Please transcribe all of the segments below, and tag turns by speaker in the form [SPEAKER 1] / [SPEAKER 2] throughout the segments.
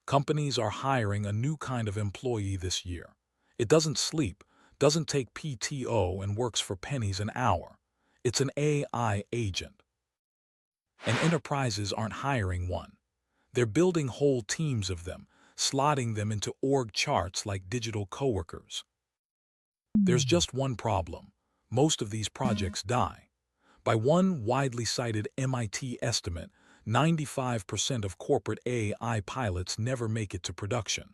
[SPEAKER 1] Companies are hiring a new kind of employee this year. It doesn't sleep, doesn't take PTO, and works for pennies an hour. It's an AI agent. And enterprises aren't hiring one. They're building whole teams of them, slotting them into org charts like digital coworkers. There's just one problem. Most of these projects die. By one widely cited MIT estimate, 95% of corporate AI pilots never make it to production.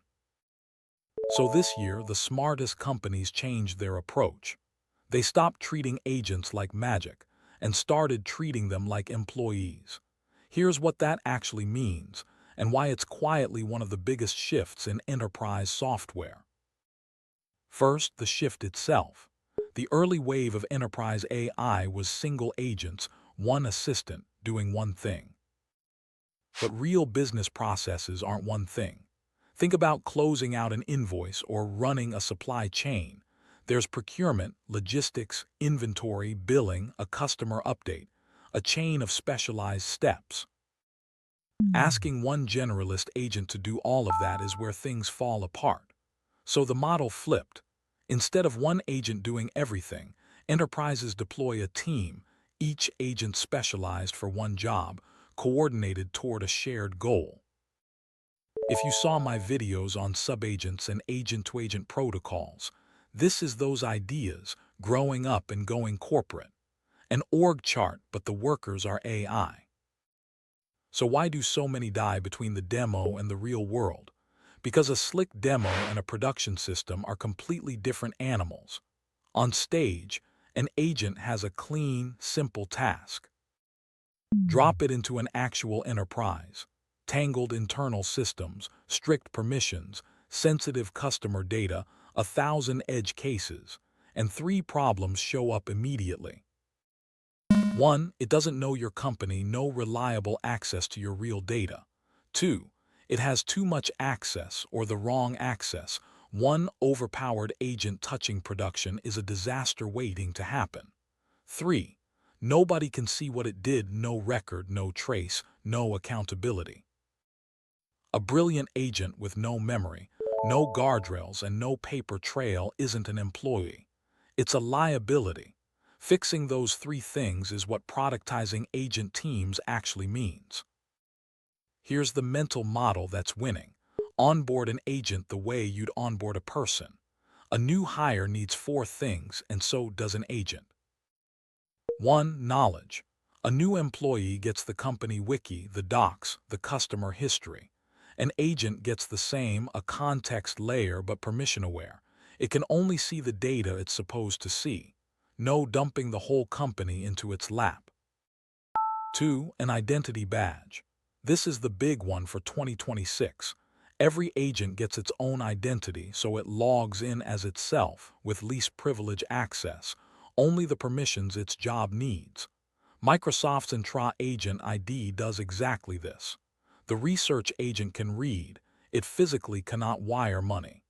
[SPEAKER 1] So this year, the smartest companies changed their approach. They stopped treating agents like magic and started treating them like employees. Here's what that actually means and why it's quietly one of the biggest shifts in enterprise software. First, the shift itself. The early wave of enterprise AI was single agents, one assistant, doing one thing. But real business processes aren't one thing. Think about closing out an invoice or running a supply chain. There's procurement, logistics, inventory, billing, a customer update, a chain of specialized steps. Asking one generalist agent to do all of that is where things fall apart. So the model flipped. Instead of one agent doing everything, enterprises deploy a team, each agent specialized for one job, coordinated toward a shared goal. If you saw my videos on subagents and agent-to-agent protocols, this is those ideas growing up and going corporate. An org chart, but the workers are AI. So why do so many die between the demo and the real world? Because a slick demo and a production system are completely different animals. On stage, an agent has a clean, simple task. Drop it into an actual enterprise. Tangled internal systems, strict permissions, sensitive customer data, 1,000 edge cases, and 3 problems show up immediately. 1. It doesn't know your company, no reliable access to your real data. 2. It has too much access or the wrong access. One overpowered agent touching production is a disaster waiting to happen. 3. Nobody can see what it did, no record, no trace, no accountability. A brilliant agent with no memory, no guardrails, and no paper trail isn't an employee. It's a liability. Fixing those 3 things is what productizing agent teams actually means. Here's the mental model that's winning. Onboard an agent the way you'd onboard a person. A new hire needs 4 things, and so does an agent. 1. Knowledge. A new employee gets the company wiki, the docs, the customer history. An agent gets the same, a context layer but permission-aware. It can only see the data it's supposed to see. No dumping the whole company into its lap. 2. An identity badge. This is the big one for 2026. Every agent gets its own identity, so it logs in as itself, with least privilege access, only the permissions its job needs. Microsoft's Entra Agent ID does exactly this. The research agent can read, it physically cannot wire money.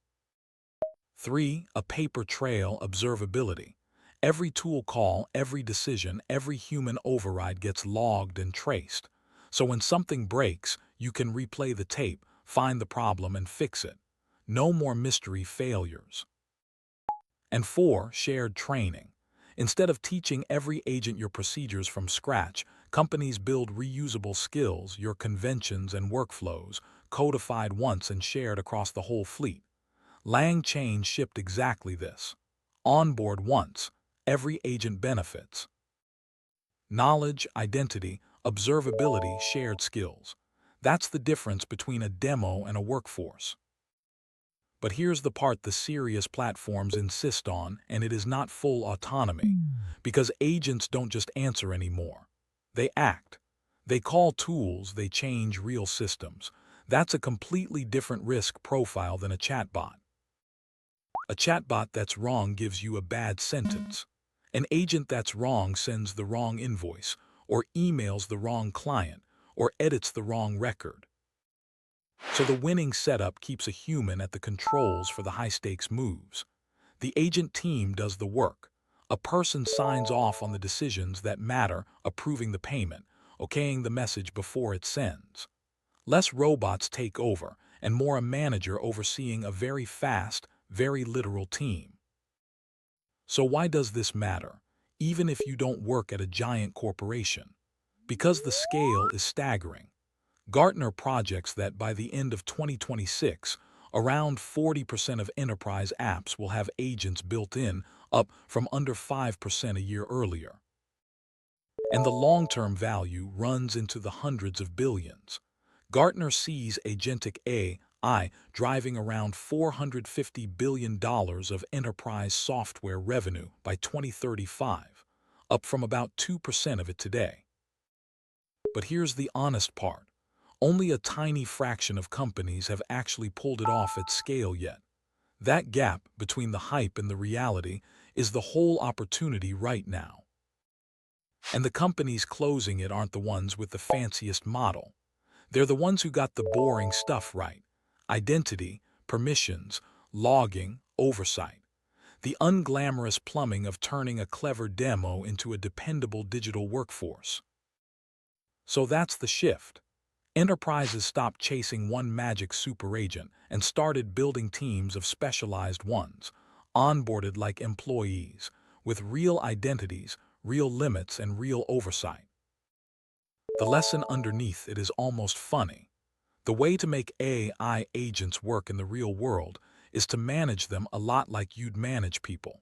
[SPEAKER 1] 3. A paper trail, observability. Every tool call, every decision, every human override gets logged and traced. So when something breaks, you can replay the tape, find the problem, and fix it. No more mystery failures. And 4. Shared training. Instead of teaching every agent your procedures from scratch, companies build reusable skills, your conventions and workflows, codified once and shared across the whole fleet. LangChain shipped exactly this. Onboard once, every agent benefits. Knowledge, identity, observability, shared skills. That's the difference between a demo and a workforce. But here's the part the serious platforms insist on, and it is not full autonomy, because agents don't just answer anymore. They act. They call tools, they change real systems. That's a completely different risk profile than a chatbot. A chatbot that's wrong gives you a bad sentence. An agent that's wrong sends the wrong invoice, or emails the wrong client, or edits the wrong record. So the winning setup keeps a human at the controls for the high-stakes moves. The agent team does the work. A person signs off on the decisions that matter, approving the payment, okaying the message before it sends. Less robots take over, and more a manager overseeing a very fast, very literal team. So why does this matter, even if you don't work at a giant corporation? Because the scale is staggering. Gartner projects that by the end of 2026, around 40% of enterprise apps will have agents built in, up from under 5% a year earlier. And the long-term value runs into the hundreds of billions. Gartner sees agentic AI driving around $450 billion of enterprise software revenue by 2035, up from about 2% of it today. But here's the honest part. Only a tiny fraction of companies have actually pulled it off at scale yet. That gap between the hype and the reality is the whole opportunity right now. And the companies closing it aren't the ones with the fanciest model. They're the ones who got the boring stuff right. Identity, permissions, logging, oversight. The unglamorous plumbing of turning a clever demo into a dependable digital workforce. So that's the shift. Enterprises stopped chasing one magic super agent and started building teams of specialized ones, onboarded like employees, with real identities, real limits, and real oversight. The lesson underneath it is almost funny. The way to make AI agents work in the real world is to manage them a lot like you'd manage people.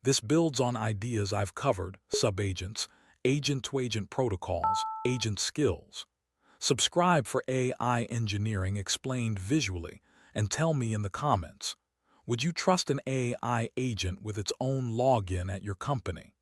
[SPEAKER 1] This builds on ideas I've covered: subagents, agent-to-agent protocols, agent skills. Subscribe for AI engineering explained visually, and tell me in the comments, would you trust an AI agent with its own login at your company?